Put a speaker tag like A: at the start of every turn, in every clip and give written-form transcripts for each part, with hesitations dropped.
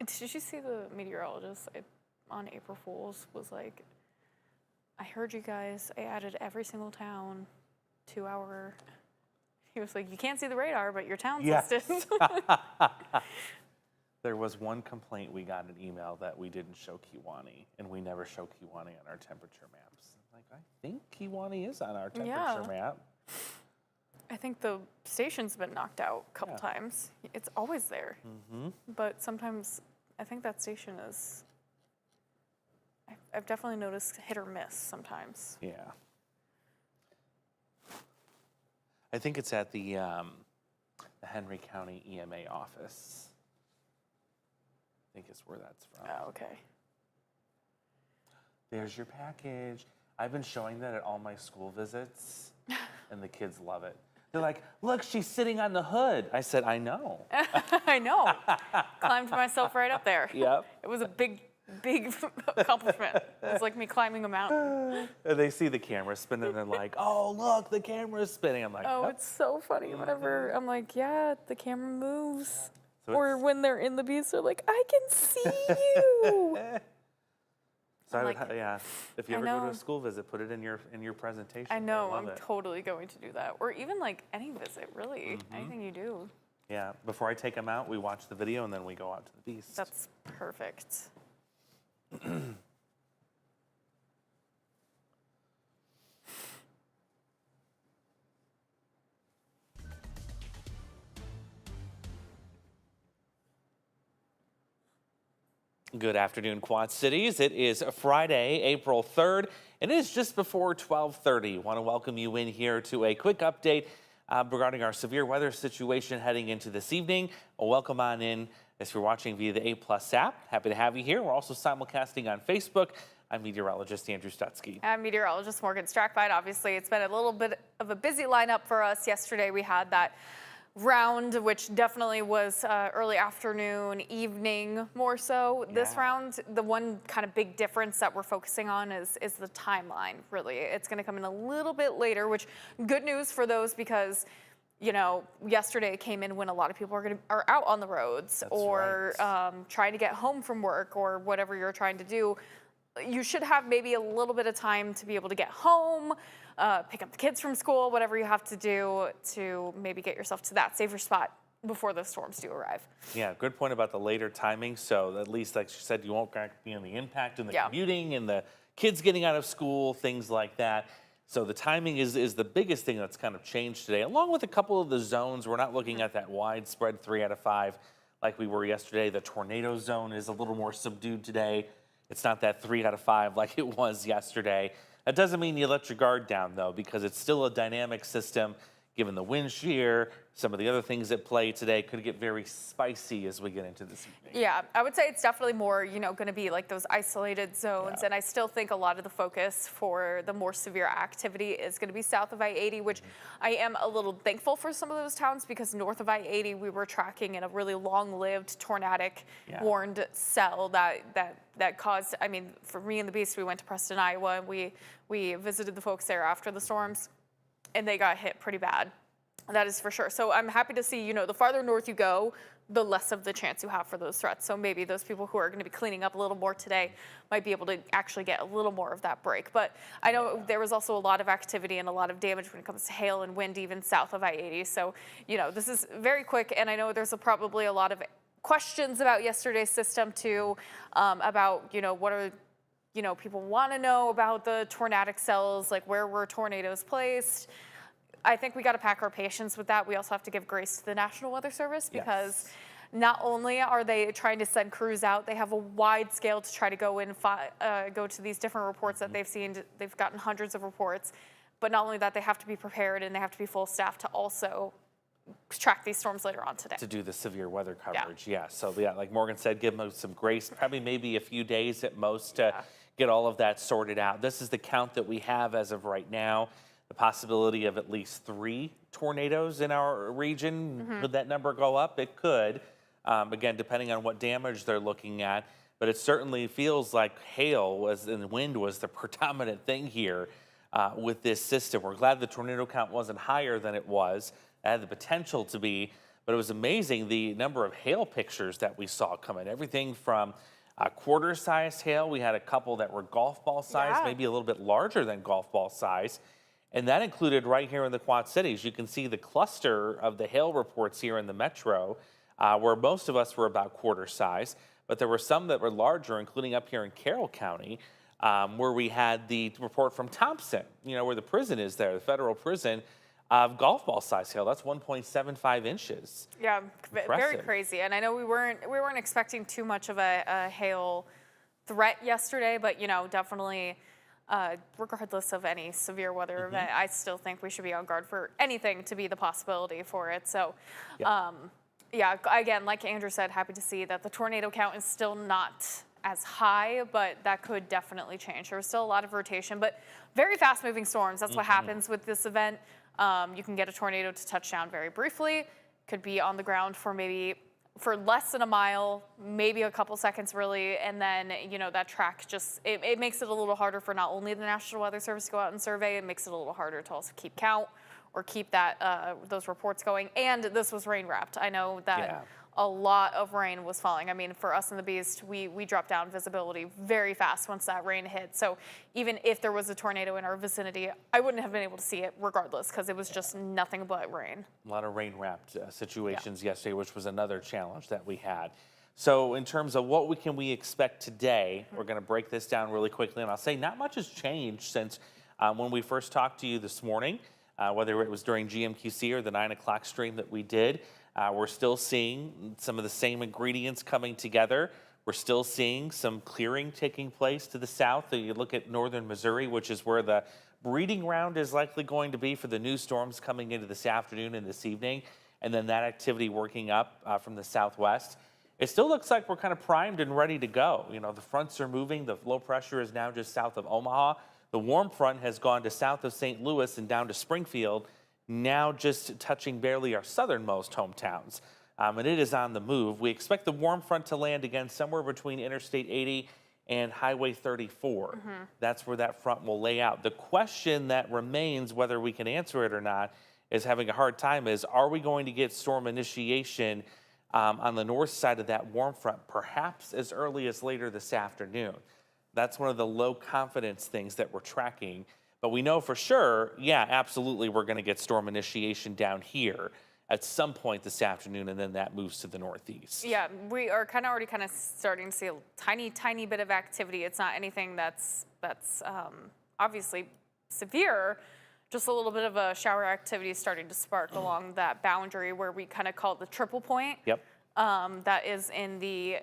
A: Did you see the meteorologist on April Fool's was like, I heard you guys, I added every single town to our, he was like, you can't see the radar, but your town's listed.
B: There was one complaint we got an email that we didn't show Kewaunee, and we never show Kewaunee on our temperature maps. Like, I think Kewaunee is on our temperature map.
A: I think the station's been knocked out a couple times. It's always there. But sometimes I think that station is, I've definitely noticed hit or miss sometimes.
B: Yeah. I think it's at the Henry County EMA office. I think is where that's from.
A: Oh, okay.
B: There's your package. I've been showing that at all my school visits, and the kids love it. They're like, look, she's sitting on the hood. I said, I know.
A: I know. Climbed myself right up there.
B: Yep.
A: It was a big accomplishment. It was like me climbing a mountain.
B: And they see the camera spinning, and they're like, oh, look, the camera's spinning. I'm like,
A: oh, it's so funny. Whenever I'm like, yeah, the camera moves.
B: So
A: or when they're in the beast, they're like, I can see you.
B: So if you ever go to a school visit, put it in your presentation.
A: I know, I'm totally going to do that. Or even like any visit, really, anything you do.
B: Yeah, before I take them out, we watch the video and then we go out to the beast.
A: That's perfect.
B: Good afternoon, Quad Cities. It is Friday, April 3rd, and it is just before 12:30. Want to welcome you in here to a quick update regarding our severe weather situation heading into this evening. Welcome on in if you're watching via the A+ app. Happy to have you here. We're also simulcasting on Facebook. I'm meteorologist Andrew Stutzky.
A: I'm meteorologist Morgan Strackbite. Obviously, it's been a little bit of a busy lineup for us. Yesterday, we had that round, which definitely was early afternoon, evening more so. This round, the one kind of big difference that we're focusing on is the timeline, really. It's going to come in a little bit later, which good news for those because, you know, yesterday came in when a lot of people are out on the roads trying to get home from work or whatever you're trying to do. You should have maybe a little bit of time to be able to get home, pick up the kids from school, whatever you have to do to maybe get yourself to that safer spot before the storms do arrive.
B: Yeah, good point about the later timing. So at least, like she said, you won't be in the impact in the commuting and the kids getting out of school, things like that. So the timing is the biggest thing that's kind of changed today, along with a couple of the zones. We're not looking at that widespread 3 out of 5 like we were yesterday. The tornado zone is a little more subdued today. It's not that 3 out of 5 like it was yesterday. That doesn't mean you let your guard down, though, because it's still a dynamic system. Given the wind shear, some of the other things at play today could get very spicy as we get into this evening.
A: Yeah, I would say it's definitely more, you know, going to be like those isolated zones. And I still think a lot of the focus for the more severe activity is going to be south of I-80, which I am a little thankful for some of those towns because north of I-80, we were tracking in a really long-lived tornadic warned cell that caused, I mean, for me and the Beast, we went to Preston, Iowa, and we visited the folks there after the storms. And they got hit pretty bad. That is for sure. So I'm happy to see, you know, the farther north you go, the less of the chance you have for those threats. So maybe those people who are going to be cleaning up a little more today might be able to actually get a little more of that break. But I know there was also a lot of activity and a lot of damage when it comes to hail and wind, even south of I-80. So, you know, this is very quick. And I know there's probably a lot of questions about yesterday's system too, about, you know, what are, you know, people want to know about the tornadic cells, like where were tornadoes placed. I think we got to pack our patience with that. We also have to give grace to the National Weather Service because not only are they trying to send crews out, they have a wide scale to try to go in, go to these different reports that they've seen. They've gotten hundreds of reports, but not only that, they have to be prepared and they have to be full staff to also track these storms later on today.
B: To do the severe weather coverage, So like Morgan said, give them some grace, probably maybe a few days at most to get all of that sorted out. This is the count that we have as of right now. The possibility of at least 3 tornadoes in our region. Could that number go up? It could. Again, depending on what damage they're looking at. But it certainly feels like hail and wind was the predominant thing here with this system. We're glad the tornado count wasn't higher than it was. It had the potential to be. But it was amazing the number of hail pictures that we saw come in. Everything from quarter-sized hail. We had a couple that were golf ball size,
A: Yeah.
B: maybe a little bit larger than golf ball size. And that included right here in the Quad Cities. You can see the cluster of the hail reports here in the metro, where most of us were about quarter size. But there were some that were larger, including up here in Carroll County, where we had the report from Thompson, where the prison is there, the federal prison, of golf ball size hail. That's 1.75 inches.
A: Yeah, very
B: Impressive.
A: crazy. And I know we weren't expecting too much of a hail threat yesterday, but definitely, regardless of any severe weather event, I still think we should be on guard for anything to be the possibility for it. So, yeah, again, like Andrew said, happy to see that the tornado count is still not as high, but that could definitely change. There's still a lot of rotation, but very fast-moving storms. That's what happens with this event. You can get a tornado to touch down very briefly, could be on the ground for for less than a mile, maybe a couple seconds really, and then, that track just, it makes it a little harder for not only the National Weather Service to go out and survey, it makes it a little harder to also keep count or keep those reports going. And this was rain wrapped. I know that a lot of rain was falling. I mean, for us in the Beast, we dropped down visibility very fast once that rain hit. So even if there was a tornado in our vicinity, I wouldn't have been able to see it regardless because it was just nothing but rain.
B: A lot of rain-wrapped situations yesterday, which was another challenge that we had. So in terms of what can we expect today, we're going to break this down really quickly. And I'll say not much has changed since when we first talked to you this morning, whether it was during GMQC or the 9 o'clock stream that we did. We're still seeing some of the same ingredients coming together. We're still seeing some clearing taking place to the south. You look at northern Missouri, which is where the breeding ground is likely going to be for the new storms coming into this afternoon and this evening, and then that activity working up from the southwest. It still looks like we're kind of primed and ready to go. The fronts are moving. The low pressure is now just south of Omaha. The warm front has gone to south of St. Louis and down to Springfield, now just touching barely our southernmost hometowns. And it is on the move. We expect the warm front to land again somewhere between Interstate 80 and Highway 34. That's where that front will lay out. The question that remains, whether we can answer it or not, is having a hard time is, are we going to get storm initiation on the north side of that warm front, perhaps as early as later this afternoon? That's one of the low confidence things that we're tracking. But we know for sure, absolutely, we're going to get storm initiation down here at some point this afternoon, and then that moves to the northeast.
A: Yeah, we are already starting to see a tiny bit of activity. It's not anything that's obviously severe, just a little bit of a shower activity starting to spark along that boundary where we kind of call it the triple point.
B: Yep.
A: That is in the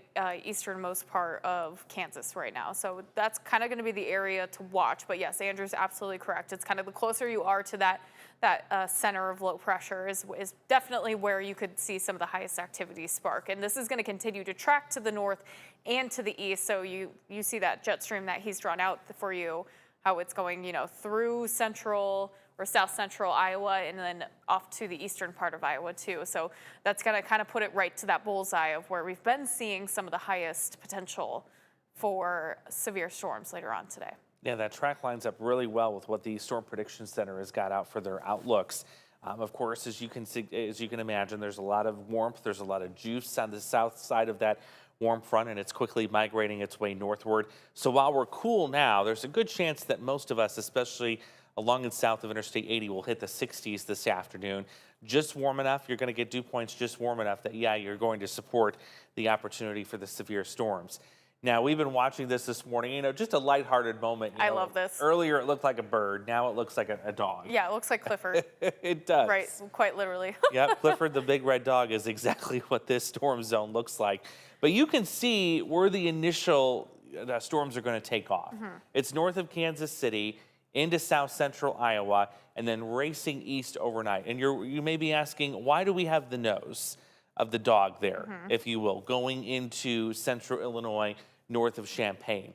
A: easternmost part of Kansas right now. So that's kind of going to be the area to watch. But yes, Andrew's absolutely correct. It's kind of the closer you are to that center of low pressure is definitely where you could see some of the highest activity spark. And this is going to continue to track to the north and to the east. So you see that jet stream that he's drawn out for you, how it's going, through central or south central Iowa and then off to the eastern part of Iowa too. So that's going to kind of put it right to that bullseye of where we've been seeing some of the highest potential for severe storms later on today.
B: Yeah, that track lines up really well with what the Storm Prediction Center has got out for their outlooks. Of course, as you can imagine, there's a lot of warmth, there's a lot of juice on the south side of that warm front, and it's quickly migrating its way northward. So while we're cool now, there's a good chance that most of us, especially along and south of Interstate 80, will hit the 60s this afternoon. Just warm enough, you're going to get dew points just warm enough that, you're going to support the opportunity for the severe storms. Now, we've been watching this morning, just a lighthearted moment.
A: I love this.
B: Earlier, it looked like a bird. Now it looks like a dog.
A: Yeah, it looks like Clifford.
B: It does.
A: Right, quite literally.
B: Yep, Clifford the big red dog is exactly what this storm zone looks like. But you can see where the initial storms are going to take off. It's north of Kansas City, into south central Iowa, and then racing east overnight. And you may be asking, why do we have the nose of the dog there, if you will, going into central Illinois, north of Champaign?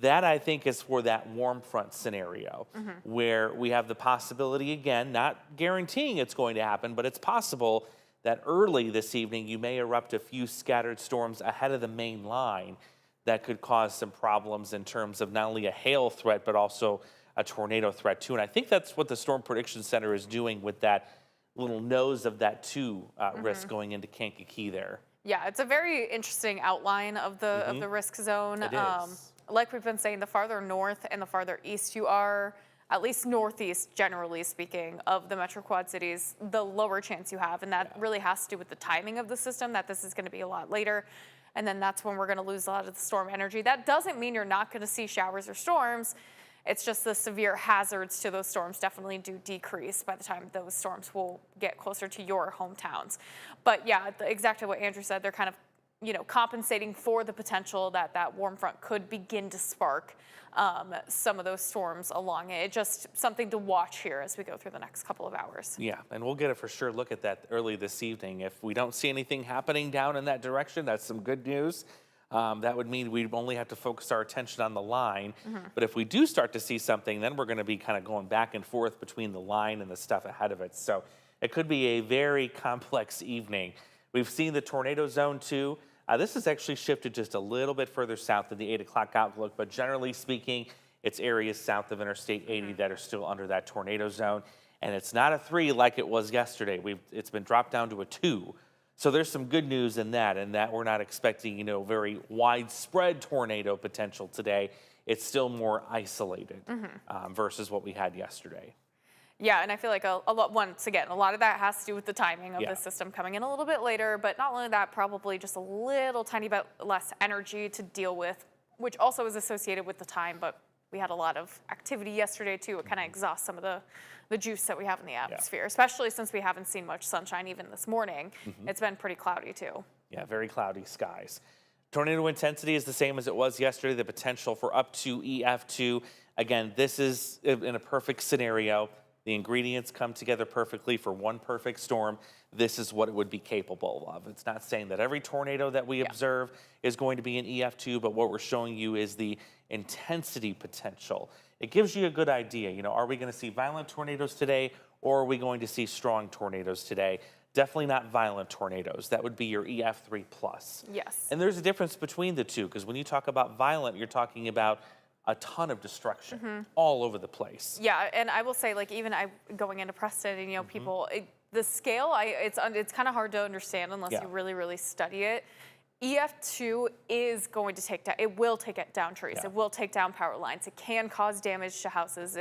B: That, I think, is for that warm front scenario, where we have the possibility, again, not guaranteeing it's going to happen, but it's possible that early this evening you may erupt a few scattered storms ahead of the main line that could cause some problems in terms of not only a hail threat, but also a tornado threat too. And I think that's what the Storm Prediction Center is doing with that little nose of that 2 risk going into Kankakee there.
A: Yeah, it's a very interesting outline of the risk zone.
B: It is.
A: Like we've been saying, the farther north and the farther east you are, at least northeast, generally speaking, of the Metro Quad cities, the lower chance you have. And that really has to do with the timing of the system, that this is going to be a lot later. And then that's when we're going to lose a lot of the storm energy. That doesn't mean you're not going to see showers or storms. It's just the severe hazards to those storms definitely do decrease by the time those storms will get closer to your hometowns. But yeah, exactly what Andrew said, they're kind of compensating for the potential that that warm front could begin to spark some of those storms along it. Just something to watch here as we go through the next couple of hours.
B: Yeah, and we'll get a for sure look at that early this evening. If we don't see anything happening down in that direction, that's some good news. That would mean we'd only have to focus our attention on the line. But if we do start to see something, then we're going to be kind of going back and forth between the line and the stuff ahead of it. So it could be a very complex evening. We've seen the tornado zone too. This has actually shifted just a little bit further south than the 8 o'clock outlook, but generally speaking, it's areas south of Interstate 80 that are still under that tornado zone. And it's not a 3 like it was yesterday. It's been dropped down to a 2. So there's some good news in that we're not expecting, very widespread tornado potential today. It's still more isolated versus what we had yesterday.
A: Yeah, and I feel like a lot, once again, a lot of that has to do with the timing of the system coming in a little bit later, but not only that, probably just a little tiny bit less energy to deal with, which also is associated with the time, but we had a lot of activity yesterday too. It kind of exhausts some of the juice that we have in the atmosphere, especially since we haven't seen much sunshine even this morning. It's been pretty cloudy too.
B: Yeah, very cloudy skies. Tornado intensity is the same as it was yesterday, the potential for up to EF2. Again, this is in a perfect scenario. The ingredients come together perfectly for one perfect storm. This is what it would be capable of. It's not saying that every tornado that we observe is going to be an EF2, but what we're showing you is the intensity potential. It gives you a good idea. Are we going to see violent tornadoes today, or are we going to see strong tornadoes today? Definitely not violent tornadoes. That would be your EF3 plus.
A: Yes.
B: And there's a difference between the two, because when you talk about violent, you're talking about a ton of destruction all over the place.
A: Yeah, and I will say, even going into Preston, and people, the scale, it's kind of hard to understand unless you really, really study it. EF2 is going to take down, it will take down trees, it will take down power lines, it can cause damage to houses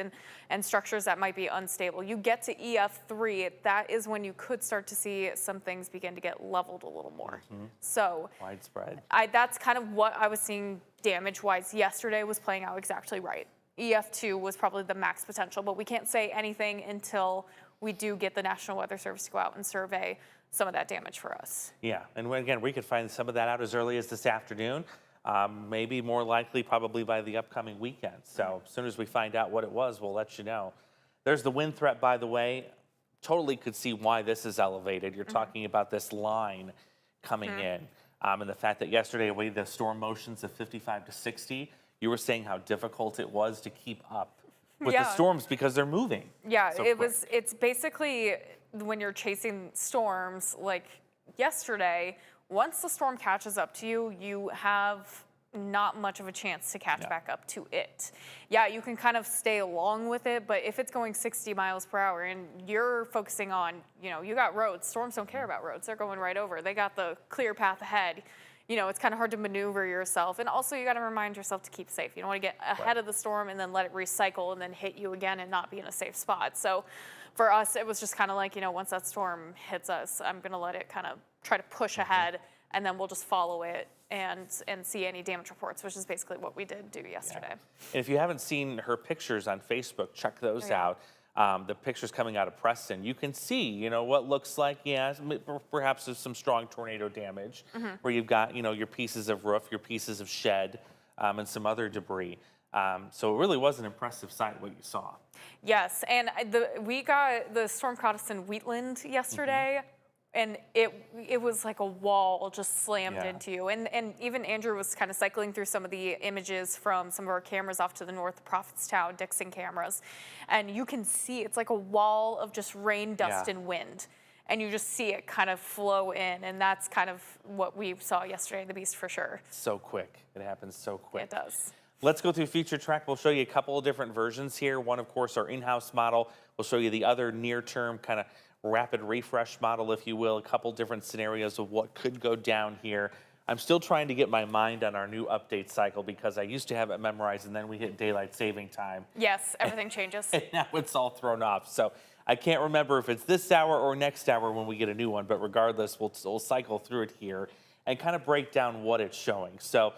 A: and structures that might be unstable. You get to EF3, that is when you could start to see some things begin to get leveled a little more. So
B: widespread.
A: That's kind of what I was seeing damage-wise yesterday was playing out exactly right. EF2 was probably the max potential, but we can't say anything until we do get the National Weather Service to go out and survey some of that damage for us.
B: Yeah, and again, we could find some of that out as early as this afternoon, maybe more likely probably by the upcoming weekend. So as soon as we find out what it was, we'll let you know. There's the wind threat, by the way. Totally could see why this is elevated. You're talking about this line coming in, and the fact that yesterday we had the storm motions of 55 to 60. You were saying how difficult it was to keep up with the storms because they're moving.
A: Yeah,
B: so
A: it's basically when you're chasing storms like yesterday, once the storm catches up to you, you have not much of a chance to catch back up to it. Yeah, you can kind of stay along with it, but if it's going 60 miles per hour and you're focusing on, you got roads, storms don't care about roads. They're going right over. They got the clear path ahead. It's kind of hard to maneuver yourself. And also you got to remind yourself to keep safe. You don't want to get ahead of the storm and then let it recycle and then hit you again and not be in a safe spot. So for us, it was just kind of like, once that storm hits us, I'm going to let it kind of try to push ahead, and then we'll just follow it and see any damage reports, which is basically what we did do yesterday.
B: And if you haven't seen her pictures on Facebook, check those out. The pictures coming out of Preston, you can see, what looks like, perhaps there's some strong tornado damage where you've got, your pieces of roof, your pieces of shed, and some other debris. So it really was an impressive sight what you saw.
A: Yes, and we got the storm caught us in Wheatland yesterday, and it was like a wall just slammed into you. And even Andrew was kind of cycling through some of the images from some of our cameras off to the north, Prophetstown, Dixon cameras, and you can see it's like a wall of just rain, dust, and wind. And you just see it kind of flow in, and that's kind of what we saw yesterday in the Beast for sure.
B: So quick. It happens so quick.
A: It does.
B: Let's go through feature track. We'll show you a couple of different versions here. One, of course, our in-house model. We'll show you the other near-term kind of rapid refresh model, if you will, a couple different scenarios of what could go down here. I'm still trying to get my mind on our new update cycle because I used to have it memorized and then we hit daylight saving time.
A: Yes, everything changes.
B: And now it's all thrown off. So I can't remember if it's this hour or next hour when we get a new one, but regardless, we'll cycle through it here and kind of break down what it's showing. So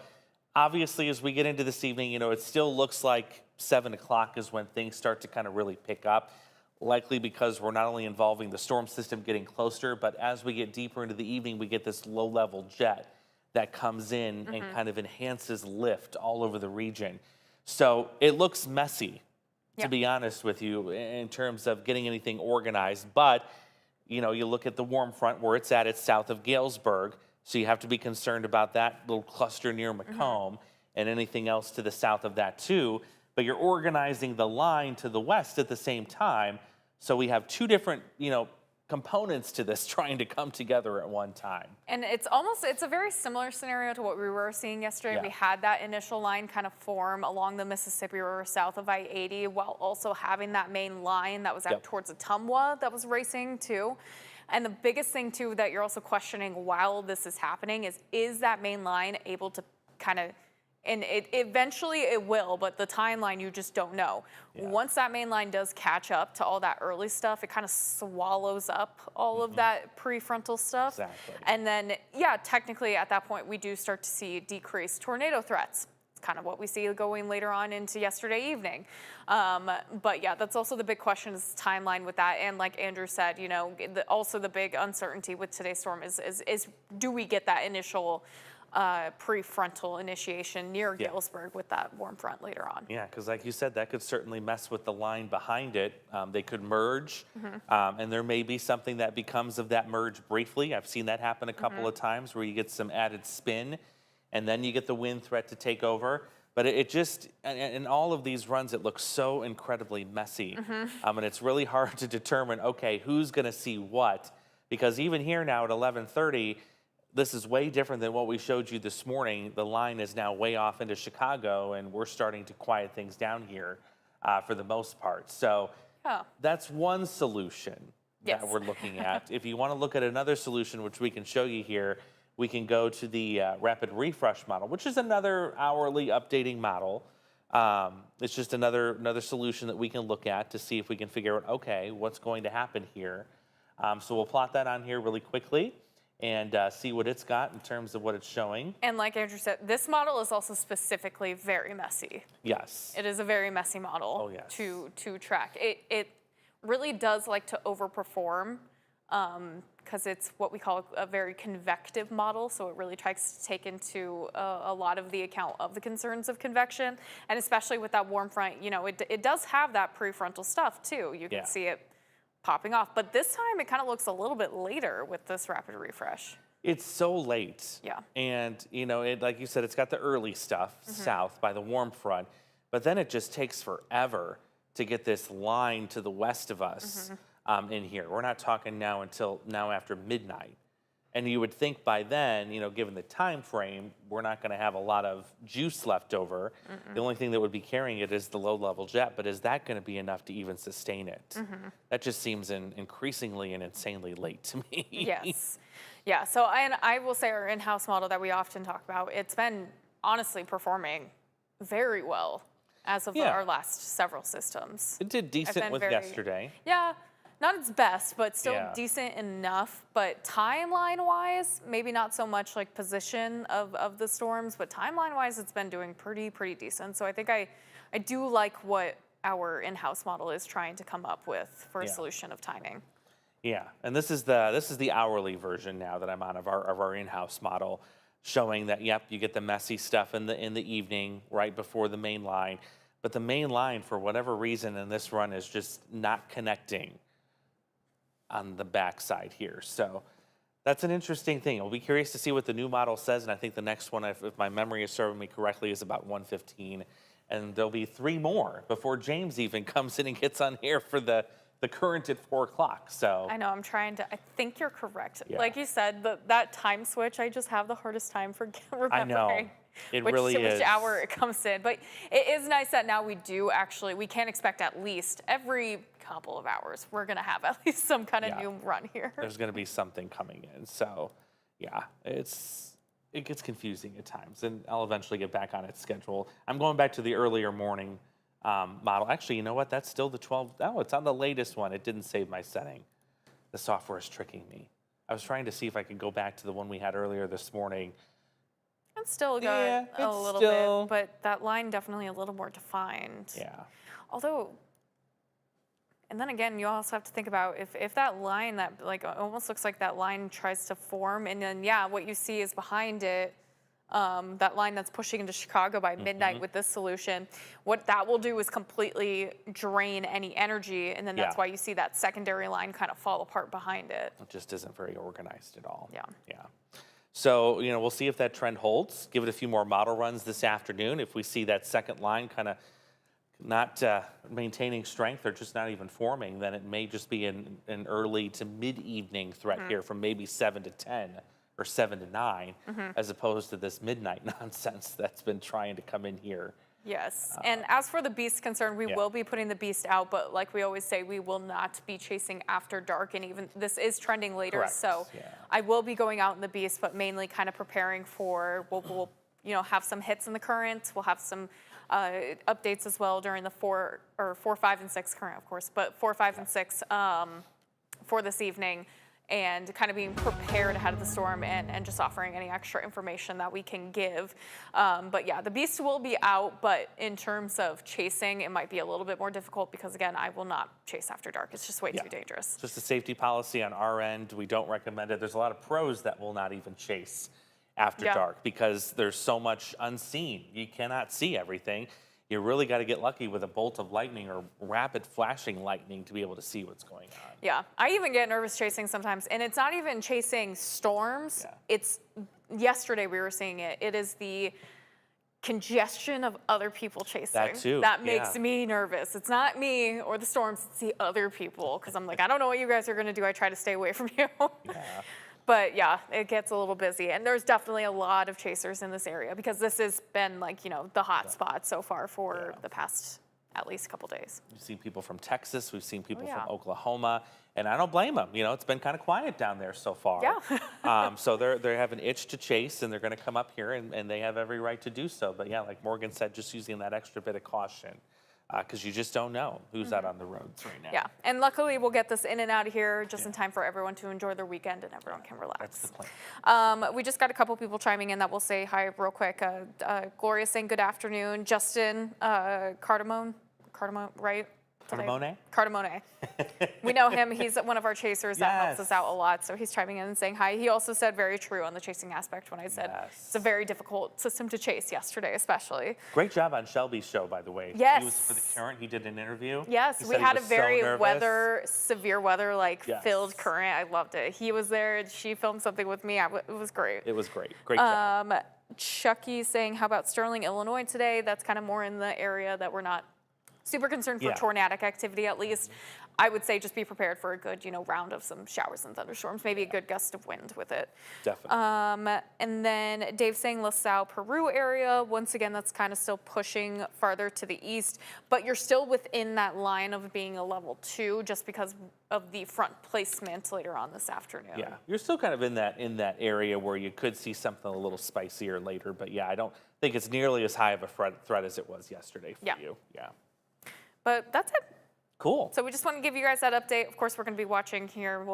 B: obviously, as we get into this evening, it still looks like 7 o'clock is when things start to kind of really pick up, likely because we're not only involving the storm system getting closer, but as we get deeper into the evening, we get this low-level jet that comes in and kind of enhances lift all over the region. So it looks messy, to be honest with you, in terms of getting anything organized. But, you look at the warm front where it's at, it's south of Galesburg. So you have to be concerned about that little cluster near Macomb and anything else to the south of that too. But you're organizing the line to the west at the same time. So we have two different, components to this trying to come together at one time.
A: And it's a very similar scenario to what we were seeing yesterday.
B: Yeah.
A: We had that initial line kind of form along the Mississippi River south of I-80 while also having that main line that was out towards Ottumwa that was racing too. And the biggest thing too that you're also questioning while this is happening is that main line able to kind of, and eventually it will, but the timeline you just don't know.
B: Yeah.
A: Once that main line does catch up to all that early stuff, it kind of swallows up all of that prefrontal stuff.
B: Exactly.
A: And then, technically at that point we do start to see decreased tornado threats. It's kind of what we see going later on into yesterday evening. But yeah, that's also the big question is the timeline with that. And like Andrew said, also the big uncertainty with today's storm is do we get that initial prefrontal initiation near Galesburg with that warm front later on.
B: Yeah, because like you said, that could certainly mess with the line behind it. They could merge, and there may be something that becomes of that merge briefly. I've seen that happen a couple of times where you get some added spin, and then you get the wind threat to take over. But it just, in all of these runs, it looks so incredibly messy. And it's really hard to determine, okay, who's going to see what? Because even here now at 11:30, this is way different than what we showed you this morning. The line is now way off into Chicago, and we're starting to quiet things down here for the most part. So that's one solution that we're looking at. If you want to look at another solution, which we can show you here, we can go to the rapid refresh model, which is another hourly updating model. It's just another solution that we can look at to see if we can figure out, okay, what's going to happen here. So we'll plot that on here really quickly and see what it's got in terms of what it's showing.
A: And like Andrew said, this model is also specifically very messy.
B: Yes.
A: It is a very messy model to track. It really does like to overperform because it's what we call a very convective model. So it really tries to take into a lot of the account of the concerns of convection. And especially with that warm front, it does have that prefrontal stuff too. You can see it popping off. But this time it kind of looks a little bit later with this rapid refresh.
B: It's so late.
A: Yeah.
B: And, like you said, it's got the early stuff south by the warm front, but then it just takes forever to get this line to the west of us in here. We're not talking now until after midnight. And you would think by then, given the time frame, we're not going to have a lot of juice left over. The only thing that would be carrying it is the low-level jet, but is that going to be enough to even sustain it? That just seems increasingly and insanely late to me.
A: Yes. Yeah, so I will say our in-house model that we often talk about, it's been honestly performing very well as of our last several systems.
B: It did decent with yesterday.
A: Yeah. Not its best, but still decent enough. But timeline-wise, maybe not so much like position of the storms, but timeline-wise, it's been doing pretty decent. So I think I do like what our in-house model is trying to come up with for a solution of timing.
B: Yeah, and this is the hourly version now that I'm on of our in-house model, showing that you get the messy stuff in the evening right before the main line, but the main line for whatever reason in this run is just not connecting on the backside here. So that's an interesting thing. I'll be curious to see what the new model says, and I think the next one, if my memory is serving me correctly, is about 1:15, and there'll be 3 more before James even comes in and gets on here for the the current at 4 o'clock. So
A: I know, I think you're correct.
B: Yeah.
A: Like you said, that time switch, I just have the hardest time for remembering.
B: I know. It
A: which,
B: really is.
A: which hour it comes in. But it is nice that now we can expect at least every couple of hours, we're going to have at least some kind of
B: Yeah.
A: new run here.
B: There's going to be something coming in. So, yeah, it gets confusing at times, and I'll eventually get back on its schedule. I'm going back to the earlier morning model. Actually, you know what? That's still the 12. Oh, it's on the latest one. It didn't save my setting. The software is tricking me. I was trying to see if I could go back to the one we had earlier this morning.
A: It's still got
B: Yeah,
A: a
B: it's
A: little
B: still-
A: bit, but that line definitely a little more defined.
B: Yeah.
A: Although, and then again, you also have to think about if that line that like almost looks like that line tries to form, and then yeah, what you see is behind it, that line that's pushing into Chicago by midnight with this solution. What that will do is completely drain any energy, and then that's
B: Yeah.
A: why you see that secondary line kind of fall apart behind it.
B: It just isn't very organized at all.
A: Yeah.
B: Yeah. So, we'll see if that trend holds. Give it a few more model runs this afternoon. If we see that second line kind of not maintaining strength or just not even forming, then it may just be an early to mid-evening threat here from maybe 7 to 10 or 7 to 9, as opposed to this midnight nonsense that's been trying to come in here.
A: Yes, and as for the Beast concern, we
B: Yeah.
A: will be putting the Beast out, but like we always say, we will not be chasing after dark, and even this is trending later,
B: Correct,
A: so
B: yeah.
A: I will be going out in the Beast, but mainly kind of preparing for, we'll have some hits in the current, we'll have some updates as well during the 4, 5, and 6 current, of course, but 4, 5, and 6 for this evening, and kind of being prepared ahead of the storm and just offering any extra information that we can give. But yeah, the Beast will be out, but in terms of chasing, it might be a little bit more difficult because, again, I will not chase after dark. It's just way too dangerous.
B: Just a safety policy on our end. We don't recommend it. There's a lot of pros that will not even chase after
A: Yeah.
B: dark because there's so much unseen. You cannot see everything. You really got to get lucky with a bolt of lightning or rapid flashing lightning to be able to see what's going on.
A: Yeah, I even get nervous chasing sometimes, and it's not even chasing storms.
B: Yeah.
A: It's, yesterday we were seeing it. It is the congestion of other people chasing.
B: That too,
A: That makes
B: yeah.
A: me nervous. It's not me or the storms, it's the other people, because I'm like, I don't know what you guys are going to do. I try to stay away from you.
B: Yeah.
A: But yeah, it gets a little busy, and there's definitely a lot of chasers in this area because this has been like, the hot spot so far for the past at least couple days.
B: We've seen people from Texas. We've seen people
A: yeah.
B: from Oklahoma. And I don't blame them. It's been kind of quiet down there so far.
A: Yeah.
B: So they have an itch to chase, and they're going to come up here, and they have every right to do so. But yeah, like Morgan said, just using that extra bit of caution because you just don't know who's out on the roads right now.
A: Yeah, and luckily we'll get this in and out of here just in time for everyone to enjoy their weekend and everyone can relax.
B: That's the plan.
A: We just got a couple people chiming in that we'll say hi real quick. Gloria saying good afternoon. Justin Cardamone, right?
B: Cardamone?
A: Cardamone. We know him. He's one of our chasers that helps us
B: Yes.
A: out a lot. So he's chiming in and saying hi. He also said very true on the chasing aspect when I said
B: Yes.
A: it's a very difficult system to chase yesterday, especially.
B: Great job on Shelby's show, by the way.
A: Yes.
B: He was for the current. He did an interview.
A: Yes,
B: He
A: we
B: said he
A: had a
B: was so
A: very
B: nervous.
A: severe weather,
B: Yes.
A: filled current. I loved it. He was there. She filmed something with me. It was great.
B: It was great. Great job.
A: Chucky saying, how about Sterling, Illinois today? That's kind of more in the area that we're not super concerned for
B: Yeah.
A: tornadic activity, at least. I would say just be prepared for a good, round of some showers and thunderstorms, maybe a good gust of wind with it.
B: Definitely.
A: And then Dave saying LaSalle, Peru area. Once again, that's kind of still pushing farther to the east, but you're still within that line of being a level 2 just because of the front placement later on this afternoon.
B: Yeah, you're still kind of in that area where you could see something a little spicier later, but yeah, I don't think it's nearly as high of a threat as it was yesterday for you. Yeah.
A: But that's it.
B: Cool.
A: So we just want to give you guys that update. Of course, we're going to be watching here.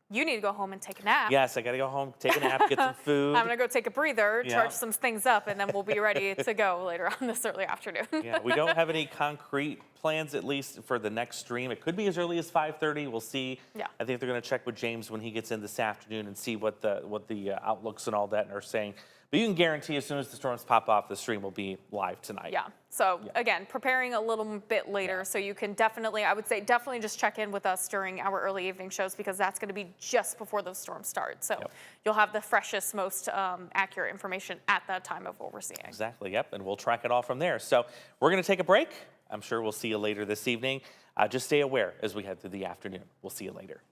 A: You need to go home and take a nap.
B: Yes, I got to go home, take a nap, get some food.
A: I'm going to go take a breather,
B: Yeah.
A: charge some things up, and then we'll be ready to go later on this early afternoon.
B: Yeah, we don't have any concrete plans, at least for the next stream. It could be as early as 5:30. We'll see.
A: Yeah.
B: I think they're going to check with James when he gets in this afternoon and see what the outlooks and all that are saying. But you can guarantee as soon as the storms pop off, the stream will be live tonight.
A: Yeah. So again, preparing a little bit later, so you can I would say definitely just check in with us during our early evening shows because that's going to be just before those storms start. So you'll have the freshest, most accurate information at that time of what we're seeing.
B: Exactly. Yep. And we'll track it all from there. So we're going to take a break. I'm sure we'll see you later this evening. Just stay aware as we head through the afternoon. We'll see you later.